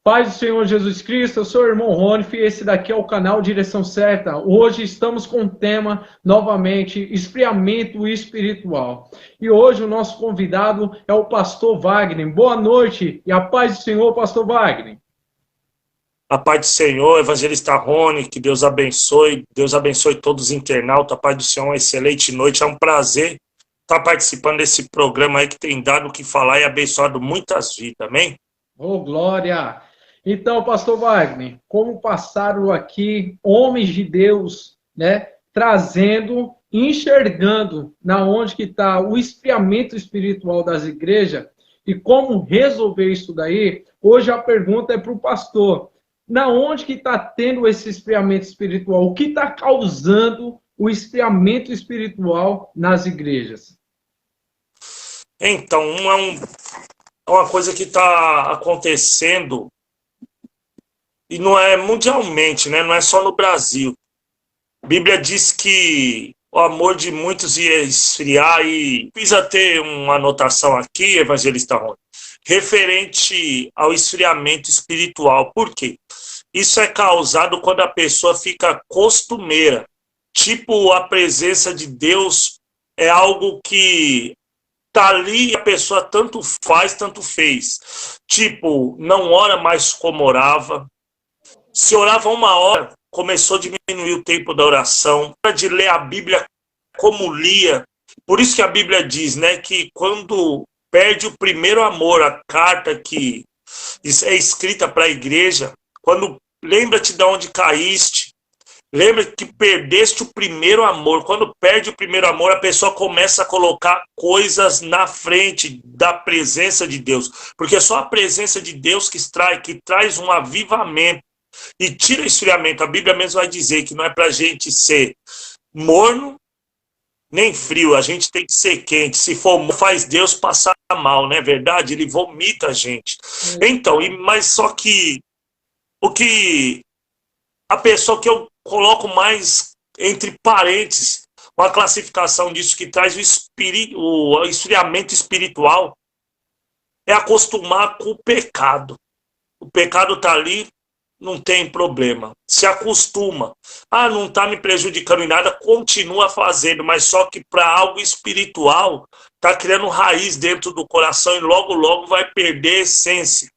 Paz do Senhor Jesus Cristo, eu sou o irmão Ronif e esse daqui é o canal Direção Certa. Hoje estamos com o tema, novamente, esfriamento espiritual. E hoje o nosso convidado é o pastor Wagner. Boa noite e a paz do Senhor, pastor Wagner. A paz do Senhor, evangelista Rony, que Deus abençoe todos os internautas, a paz do Senhor, uma excelente noite, é um prazer estar participando desse programa aí que tem dado o que falar e abençoado muitas vidas, amém? Oh, glória! Então, pastor Wagner, como passaram aqui homens de Deus, né, trazendo, enxergando na onde que está o esfriamento espiritual das igrejas e como resolver isso daí, hoje a pergunta é para o pastor. Na onde que está tendo esse esfriamento espiritual? O que está causando o esfriamento espiritual nas igrejas? Então, uma coisa que está acontecendo, e não é mundialmente, né? Não é só no Brasil. A Bíblia diz que o amor de muitos ia esfriar e fiz até uma anotação aqui, evangelista Rony, referente ao esfriamento espiritual. Por quê? Isso é causado quando a pessoa fica costumeira. Tipo, a presença de Deus é algo que tá ali e a pessoa tanto faz, tanto fez. Tipo, não ora mais como orava. Se orava 1 hora, começou a diminuir o tempo da oração, de ler a Bíblia como lia. Por isso que a Bíblia diz, né, que quando perde o primeiro amor, a carta que é escrita para a igreja, quando lembra-te de onde caíste, lembra que perdeste o primeiro amor. Quando perde o primeiro amor, a pessoa começa a colocar coisas na frente da presença de Deus, porque é só a presença de Deus que traz um avivamento e tira esfriamento. A Bíblia mesmo vai dizer que não é para a gente ser morno nem frio, a gente tem que ser quente. Se for morno, faz Deus passar mal, não é verdade? Ele vomita a gente. Então, mas só que o que a pessoa que eu coloco mais entre parênteses, uma classificação disso que traz o esfriamento espiritual, é acostumar com o pecado. O pecado está ali, não tem problema. Se acostuma. Ah, não está me prejudicando em nada, continua fazendo, mas só que para algo espiritual, está criando raiz dentro do coração e logo, logo vai perder a essência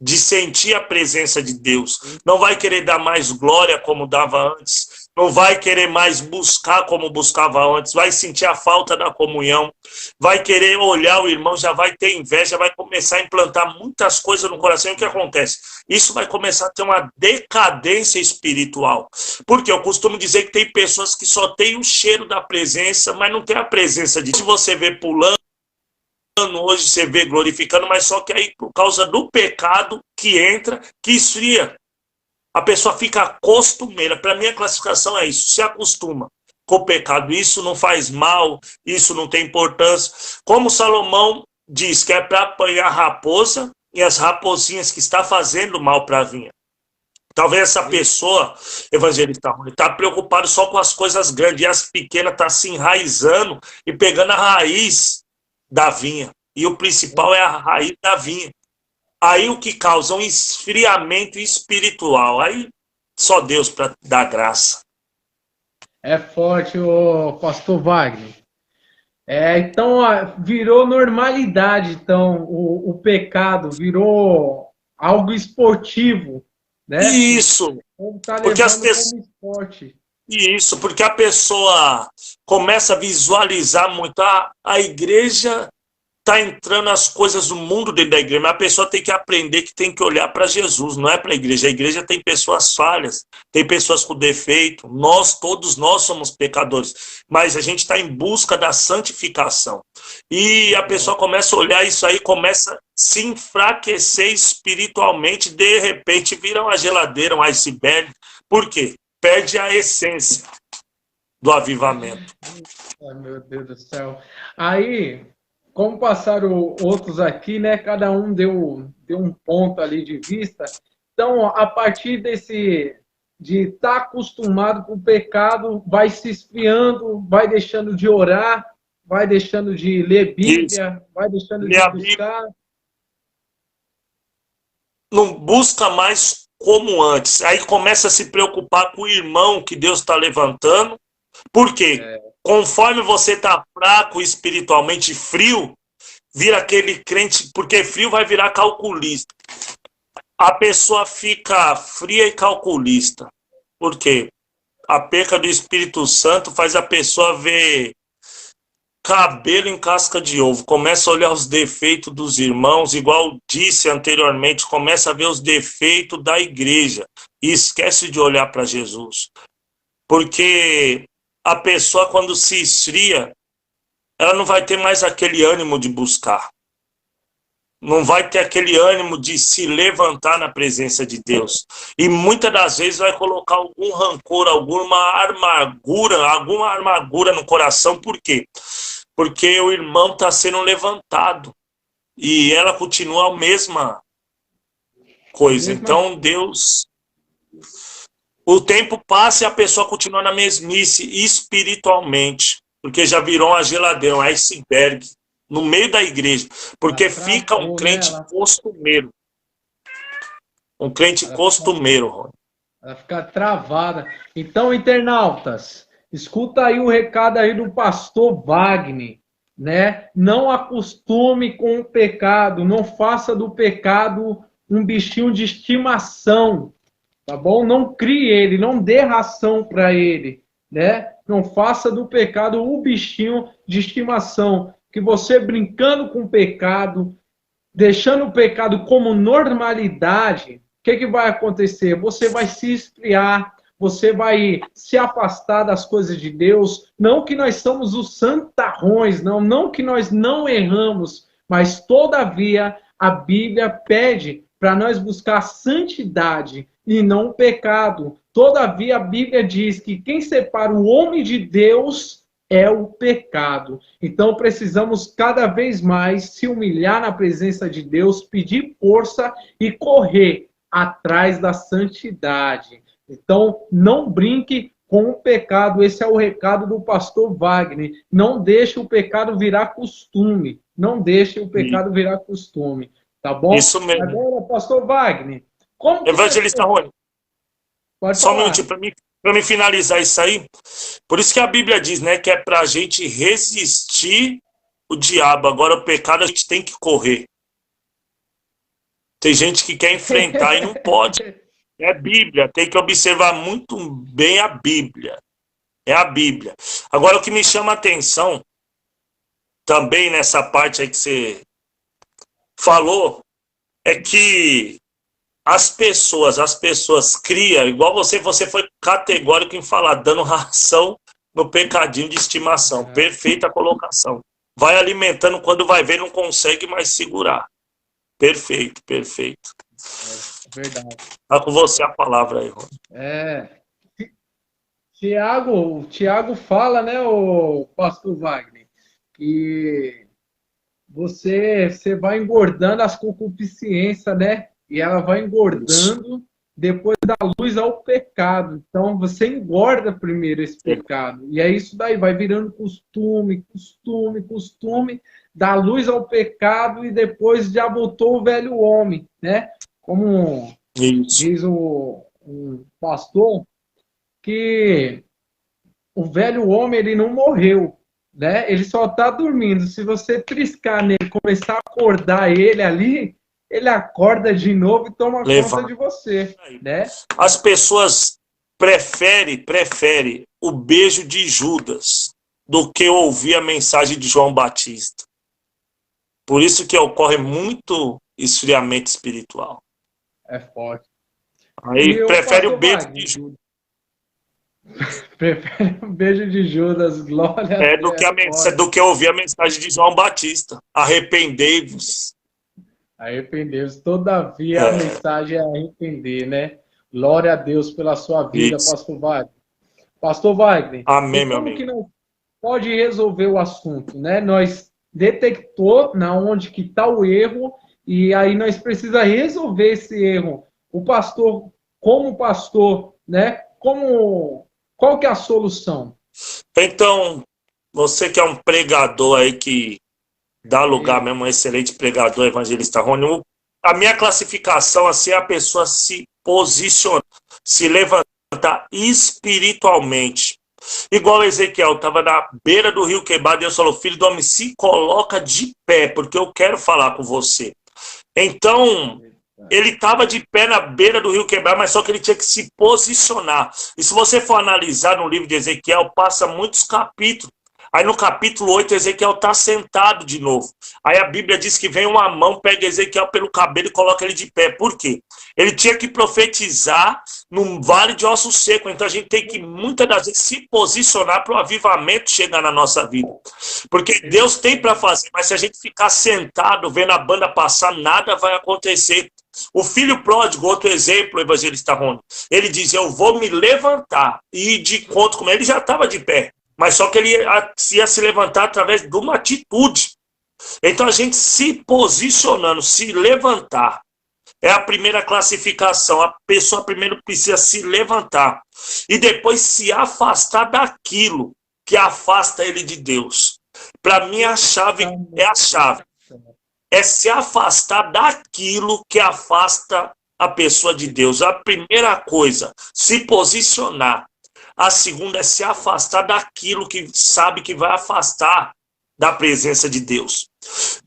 de sentir a presença de Deus. Não vai querer dar mais glória como dava antes. Não vai querer mais buscar como buscava antes. Vai sentir a falta da comunhão. Vai querer olhar o irmão, já vai ter inveja, vai começar a implantar muitas coisas no coração. E o que acontece? Isso vai começar a ter uma decadência espiritual. Porque eu costumo dizer que tem pessoas que só têm o cheiro da presença, mas não tem a presença de Deus. Você vê pulando, hoje você vê glorificando, mas só que aí por causa do pecado que entra, que esfria. A pessoa fica costumeira. Para mim a classificação é isso, se acostuma com o pecado. Isso não faz mal, isso não tem importância. Como Salomão diz que é para apanhar a raposa e as raposinhas que está fazendo mal para a vinha. Talvez essa pessoa, evangelista, está preocupado só com as coisas grandes e as pequenas está se enraizando e pegando a raiz da vinha. E o principal é a raiz da vinha. Aí o que causa um esfriamento espiritual. Aí só Deus para dar graça. É forte, o pastor Wagner. Então, virou normalidade, então, o pecado virou algo esportivo, né? Isso, Tá porque as levando pessoas... como esporte. Isso, porque a pessoa começa a visualizar muito. A igreja está entrando as coisas do mundo dentro da igreja, mas a pessoa tem que aprender que tem que olhar para Jesus, não é para a igreja. A igreja tem pessoas falhas, tem pessoas com defeito, todos nós somos pecadores, mas a gente está em busca da santificação. E a pessoa começa a olhar isso aí, começa a se enfraquecer espiritualmente, de repente vira uma geladeira, um iceberg. Por quê? Perde a essência do avivamento. Ai, meu Deus do céu. Aí, como passaram outros aqui, né? Cada um deu um ponto ali de vista. Então, a partir de estar acostumado com o pecado, vai se esfriando, vai deixando de orar, vai deixando de ler Bíblia, vai deixando de buscar. não busca mais como antes. Aí começa a se preocupar com o irmão que Deus está levantando. Por quê? Conforme você está fraco espiritualmente, frio, vira aquele crente, porque frio vai virar calculista. A pessoa fica fria e calculista. Por quê? A perca do Espírito Santo faz a pessoa ver cabelo em casca de ovo, começa a olhar os defeitos dos irmãos, igual disse anteriormente, começa a ver os defeitos da igreja e esquece de olhar para Jesus. Porque a pessoa, quando se esfria, ela não vai ter mais aquele ânimo de buscar. Não vai ter aquele ânimo de se levantar na presença de Deus. E muitas das vezes vai colocar algum rancor, alguma amargura no coração. Por quê? Porque o irmão está sendo levantado. E ela continua a mesma coisa. Então, Deus... O tempo passa e a pessoa continua na mesmice espiritualmente. Porque já virou uma geladeira, um iceberg no meio da igreja, porque fica um crente costumeiro. Um crente costumeiro, Rony. Ela fica travada. Então, internautas, escuta aí o recado aí do pastor Wagner, né? Não acostume com o pecado, não faça do pecado um bichinho de estimação, tá bom? Não crie ele, não dê ração para ele, né? Não faça do pecado o bichinho de estimação. Que você brincando com o pecado, deixando o pecado como normalidade, o que vai acontecer? Você vai se esfriar, você vai se afastar das coisas de Deus. Não que nós somos os santarrões, não que nós não erramos, mas todavia a Bíblia pede para nós buscar santidade e não o pecado. Todavia a Bíblia diz que quem separa o homem de Deus é o pecado. Então precisamos cada vez mais se humilhar na presença de Deus, pedir força e correr atrás da santidade. Então não brinque com o pecado. Esse é o recado do pastor Wagner. Não deixe o pecado virar costume. Não deixe o pecado virar costume. Tá bom? Isso mesmo. Agora, pastor Wagner, como Evangelista Rony, só um minutinho para mim finalizar isso aí. Por isso que a Bíblia diz, né, que é para a gente resistir o diabo. Agora o pecado a gente tem que correr. Tem gente que quer enfrentar e não pode. É Bíblia, tem que observar muito bem a Bíblia. É a Bíblia. Agora o que me chama a atenção também nessa parte aí que você falou é que as pessoas criam, igual você foi categórico em falar, dando ração no pecadinho de estimação. Perfeita colocação. Vai alimentando, quando vai ver, não consegue mais segurar. Perfeito. Verdade. Tá com você a palavra aí, Rony. Tiago fala, né, o pastor Wagner, que você vai engordando as concupiscências, né? E ela vai engordando, depois dá luz ao pecado. Então, você engorda primeiro esse pecado. E aí isso daí vai virando costume, dá luz ao pecado e depois já voltou o velho homem, né? Como diz o pastor, que o velho homem, ele não morreu, né? Ele só está dormindo. Se você triscar nele, começar a acordar ele ali, ele acorda de novo e toma conta de você, né? As pessoas preferem o beijo de Judas do que ouvir a mensagem de João Batista. Por isso que ocorre muito esfriamento espiritual. É forte. Aí prefere o beijo de Judas. Prefere o beijo de Judas, glória a Deus. Do que ouvir a mensagem de João Batista. Arrependei-vos. Arrependeu-se. Todavia a mensagem é arrepender, né? Glória a Deus pela sua vida, pastor Wagner. Pastor Wagner, amém, meu amigo. Como que nós pode resolver o assunto, né? Nós detectou na onde que está o erro e aí nós precisamos resolver esse erro. O pastor, como pastor, né? Qual que é a solução? Então, você que é um pregador aí que dá lugar mesmo, um excelente pregador, evangelista Rony, a minha classificação assim, é a pessoa se posicionar, se levantar espiritualmente. Igual Ezequiel, estava na beira do rio Quebar, Deus falou, filho do homem, se coloca de pé, porque eu quero falar com você. Então, ele estava de pé na beira do rio Quebar, mas só que ele tinha que se posicionar. E se você for analisar no livro de Ezequiel, passa muitos capítulos. Aí no capítulo 8, Ezequiel está sentado de novo. Aí a Bíblia diz que vem uma mão, pega Ezequiel pelo cabelo e coloca ele de pé. Por quê? Ele tinha que profetizar num vale de ossos secos. Então a gente tem que, muitas das vezes, se posicionar para o avivamento chegar na nossa vida. Porque Deus tem para fazer, mas se a gente ficar sentado, vendo a banda passar, nada vai acontecer. O filho pródigo, outro exemplo, o evangelista Rony, ele diz, eu vou me levantar e ir de encontro com ele já estava de pé. Mas só que ele ia se levantar através de uma atitude. Então a gente se posicionando, se levantar, é a primeira classificação. A pessoa primeiro precisa se levantar e depois se afastar daquilo que afasta ele de Deus. Para mim a chave é a chave. É se afastar daquilo que afasta a pessoa de Deus. A primeira coisa, se posicionar. A segunda é se afastar daquilo que sabe que vai afastar da presença de Deus.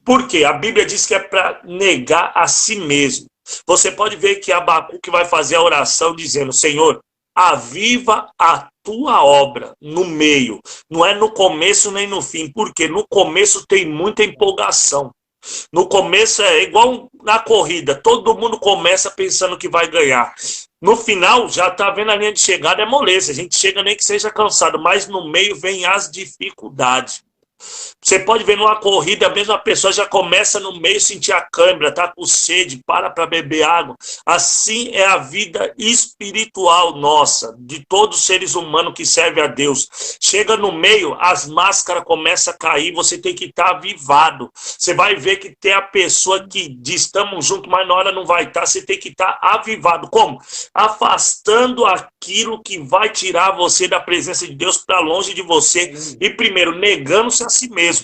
Por quê? A Bíblia diz que é para negar a si mesmo. Você pode ver que Abacuque vai fazer a oração dizendo, Senhor, aviva a tua obra no meio. Não é no começo nem no fim. Porque no começo tem muita empolgação. No começo é igual na corrida. Todo mundo começa pensando que vai ganhar. No final, já está vendo a linha de chegada, é moleza. A gente chega nem que seja cansado, mas no meio vem as dificuldades. Você pode ver numa corrida, a mesma pessoa já começa no meio a sentir a cãibra, tá com sede, para beber água. Assim é a vida espiritual nossa, de todos os seres humanos que servem a Deus. Chega no meio, as máscaras começam a cair, você tem que estar avivado. Você vai ver que tem a pessoa que diz, estamos juntos, mas na hora não vai estar, você tem que estar avivado. Como? Afastando aquilo que vai tirar você da presença de Deus para longe de você. E primeiro, negando-se a si mesmo.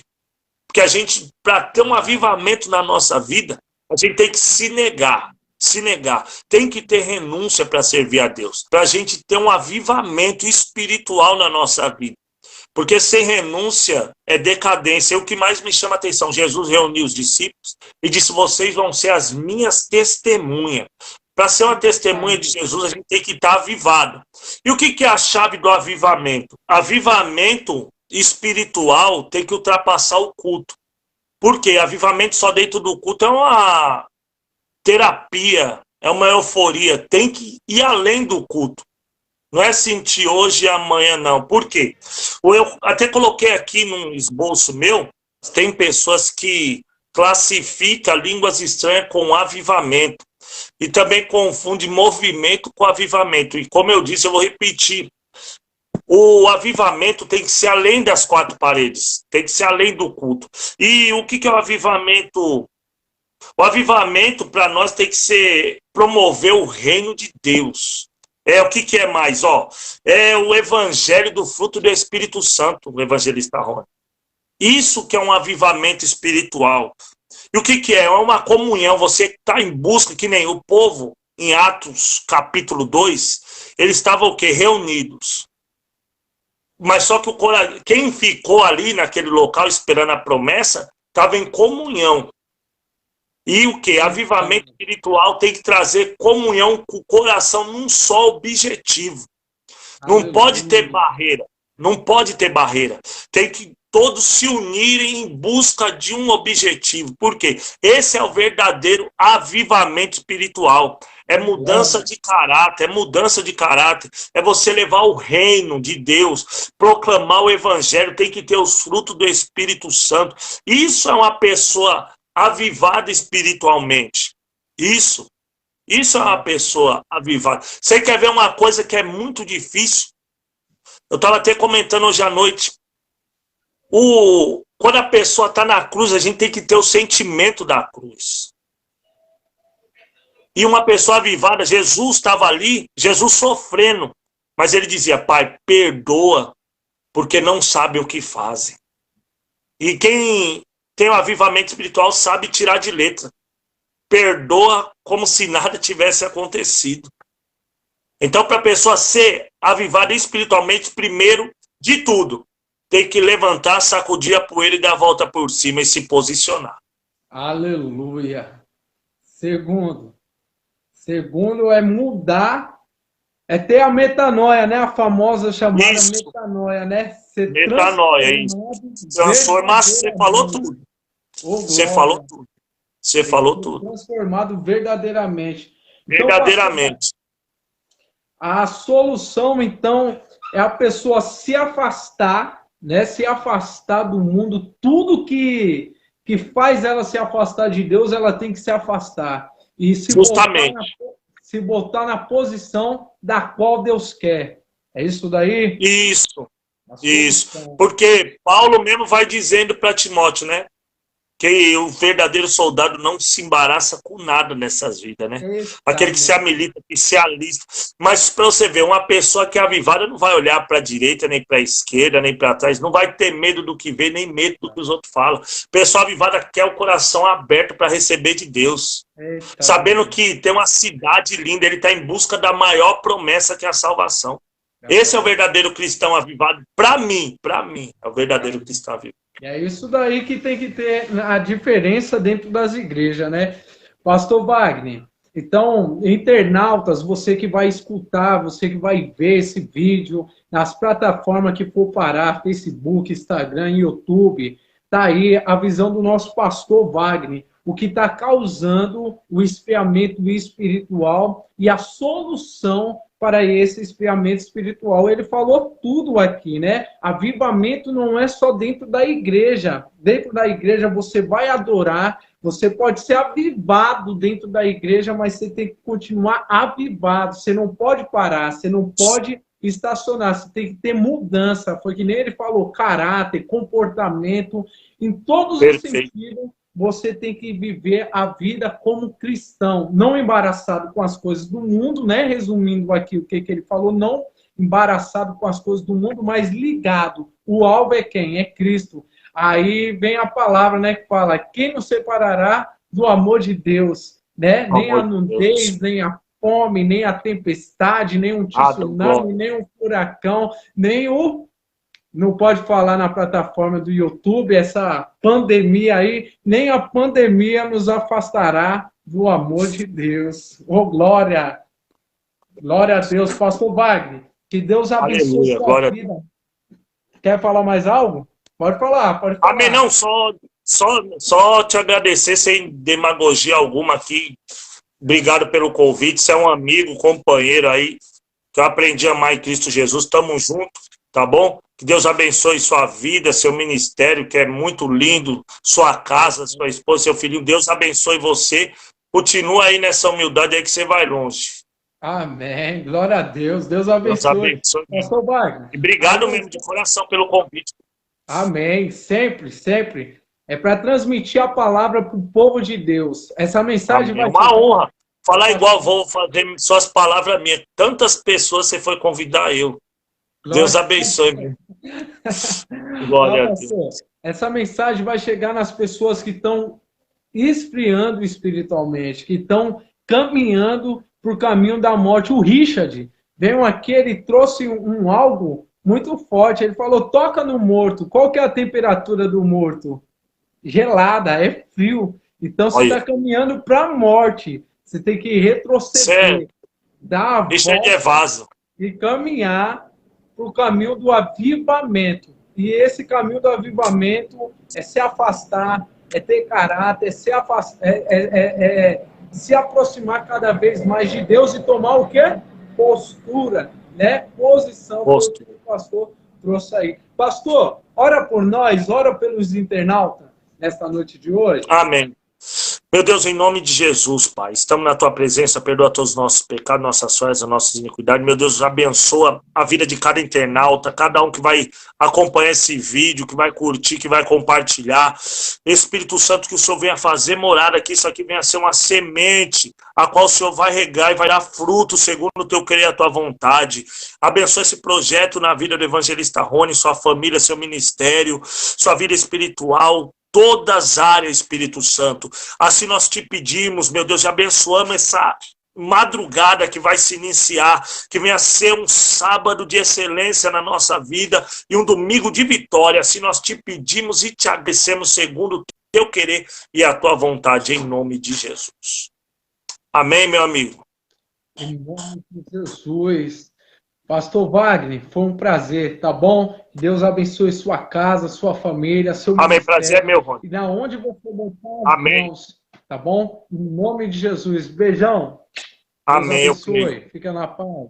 Porque a gente, para ter um avivamento na nossa vida, a gente tem que se negar. Se negar. Tem que ter renúncia para servir a Deus. Para a gente ter um avivamento espiritual na nossa vida. Porque sem renúncia é decadência. E o que mais me chama a atenção, Jesus reuniu os discípulos e disse, vocês vão ser as minhas testemunhas. Para ser uma testemunha de Jesus, a gente tem que estar avivado. E o que é a chave do avivamento? Avivamento espiritual tem que ultrapassar o culto. Por quê? Avivamento só dentro do culto é uma terapia, é uma euforia. Tem que ir além do culto. Não é sentir hoje e amanhã, não. Por quê? Eu até coloquei aqui num esboço meu, tem pessoas que classificam línguas estranhas com avivamento. E também confunde movimento com avivamento. E como eu disse, eu vou repetir. O avivamento tem que ser além das quatro paredes. Tem que ser além do culto. E o que é o avivamento? O avivamento para nós tem que ser promover o reino de Deus. O que é mais? É o evangelho do fruto do Espírito Santo, o evangelista Rony. Isso que é um avivamento espiritual. E o que é? É uma comunhão. Você está em busca, que nem o povo, em Atos capítulo 2, eles estavam o quê? Reunidos. Mas só que quem ficou ali naquele local esperando a promessa, estava em comunhão. E o que? Avivamento espiritual tem que trazer comunhão com o coração num só objetivo. Não pode ter barreira. Não pode ter barreira. Tem que todos se unirem em busca de um objetivo. Por quê? Esse é o verdadeiro avivamento espiritual. É mudança de caráter, é mudança de caráter. É você levar o reino de Deus, proclamar o evangelho, tem que ter os frutos do Espírito Santo. Isso é uma pessoa avivada espiritualmente. Isso é uma pessoa avivada. Você quer ver uma coisa que é muito difícil? Eu estava até comentando hoje à noite. Quando a pessoa está na cruz, a gente tem que ter o sentimento da cruz. E uma pessoa avivada, Jesus estava ali, Jesus sofrendo. Mas ele dizia, Pai, perdoa, porque não sabem o que fazem. E quem tem um avivamento espiritual sabe tirar de letra. perdoa como se nada tivesse acontecido. Então, para a pessoa ser avivada espiritualmente, primeiro de tudo, tem que levantar, sacudir a poeira e dar a volta por cima e se posicionar. Aleluia. Segundo é mudar, é ter a metanoia, né? A famosa chamada Isso. Metanoia, né? Ser Metanoia, isso. Transformar, você falou tudo. Você falou tudo. Você falou tudo. Transformado verdadeiramente. Verdadeiramente. Então, a solução, então, é a pessoa se afastar, né? Se afastar do mundo. Tudo que faz ela se afastar de Deus, ela tem que se afastar. E se botar na posição da qual Deus quer. É isso daí? Isso. Porque Paulo mesmo vai dizendo para Timóteo, né? Que o verdadeiro soldado não se embaraça com nada nessas vidas, né? Eita, aquele que se milita, que se alista. Mas para você ver, uma pessoa que é avivada não vai olhar para a direita, nem para a esquerda, nem para trás, não vai ter medo do que vê, nem medo do que os outros falam. Pessoa avivada quer o coração aberto para receber de Deus. Eita, sabendo que tem uma cidade linda, ele está em busca da maior promessa, que é a salvação. Esse é o verdadeiro cristão avivado. Para mim, é o verdadeiro cristão avivado. E é isso daí que tem que ter a diferença dentro das igrejas, né? Pastor Wagner, então, internautas, você que vai escutar, você que vai ver esse vídeo nas plataformas que for parar, Facebook, Instagram, YouTube, tá aí a visão do nosso pastor Wagner, o que está causando o esfriamento espiritual e a solução para esse esfriamento espiritual. Ele falou tudo aqui, né? Avivamento não é só dentro da igreja. Dentro da igreja você vai adorar, você pode ser avivado dentro da igreja, mas você tem que continuar avivado. Você não pode parar, você não pode estacionar, você tem que ter mudança. Foi que nem ele falou, caráter, comportamento, em todos os sentidos. Você tem que viver a vida como cristão, não embaraçado com as coisas do mundo, né? Resumindo aqui o que ele falou, não embaraçado com as coisas do mundo, mas ligado. O alvo é quem? É Cristo. Aí vem a palavra, né, que fala, quem nos separará do amor de Deus, né? Nem a nudez, nem a fome, nem a tempestade, nem um tsunami, nem um furacão, nem o... Não pode falar na plataforma do YouTube, essa pandemia aí, nem a pandemia nos afastará do amor de Deus. Oh, glória! Glória a Deus. Pastor Wagner, que Deus abençoe a sua vida. Quer falar mais algo? Pode falar, pode falar. Amém, não, só te agradecer sem demagogia alguma aqui. Obrigado pelo convite, você é um amigo, companheiro aí, que eu aprendi a amar em Cristo Jesus. Tamo junto, tá bom? Que Deus abençoe sua vida, seu ministério, que é muito lindo, sua casa, sua esposa, seu filhinho. Deus abençoe você. Continua aí nessa humildade aí que você vai longe. Amém. Glória a Deus. Deus abençoe. Deus abençoe. E obrigado mesmo de coração pelo convite. Amém. Sempre, sempre. É para transmitir a palavra para o povo de Deus. Essa mensagem vai... É uma honra. Falar igual, vou fazer suas palavras minhas. Tantas pessoas você foi convidar eu. Glória. Deus abençoe. Glória a Deus. Essa mensagem vai chegar nas pessoas que estão esfriando espiritualmente, que estão caminhando para o caminho da morte. O Richard veio aqui, ele trouxe algo muito forte. Ele falou, toca no morto. Qual que é a temperatura do morto? Gelada, é frio. Então você está caminhando para a morte. Você tem que retroceder, dar a volta é vaso. E caminhar para o caminho do avivamento. E esse caminho do avivamento é se afastar, é ter caráter, é se aproximar cada vez mais de Deus e tomar o quê? Postura, né? Posição, que o pastor trouxe aí. Pastor, ora por nós, ora pelos internautas nesta noite de hoje. Amém. Meu Deus, em nome de Jesus, Pai, estamos na Tua presença, perdoa todos os nossos pecados, nossas falhas, nossas iniquidades. Meu Deus, abençoa a vida de cada internauta, cada um que vai acompanhar esse vídeo, que vai curtir, que vai compartilhar. Espírito Santo, que o Senhor venha fazer morada aqui, isso aqui venha ser uma semente, a qual o Senhor vai regar e vai dar fruto segundo o Teu querer e a Tua vontade. Abençoa esse projeto na vida do evangelista Rony, sua família, seu ministério, sua vida espiritual. todas as áreas, Espírito Santo. Assim nós te pedimos, meu Deus, e abençoamos essa madrugada que vai se iniciar, que venha ser um sábado de excelência na nossa vida e um domingo de vitória. Assim nós te pedimos e te agradecemos segundo o teu querer e a tua vontade, em nome de Jesus. Amém, meu amigo? Em nome de Jesus. Pastor Wagner, foi um prazer, tá bom? Deus abençoe sua casa, sua família, seu Amém, ministério. prazer é meu, Rony. E na onde você botar as Amém. mãos, tá bom? Em nome de Jesus. Beijão. Deus Amém, eu abençoe. creio. Fica na paz.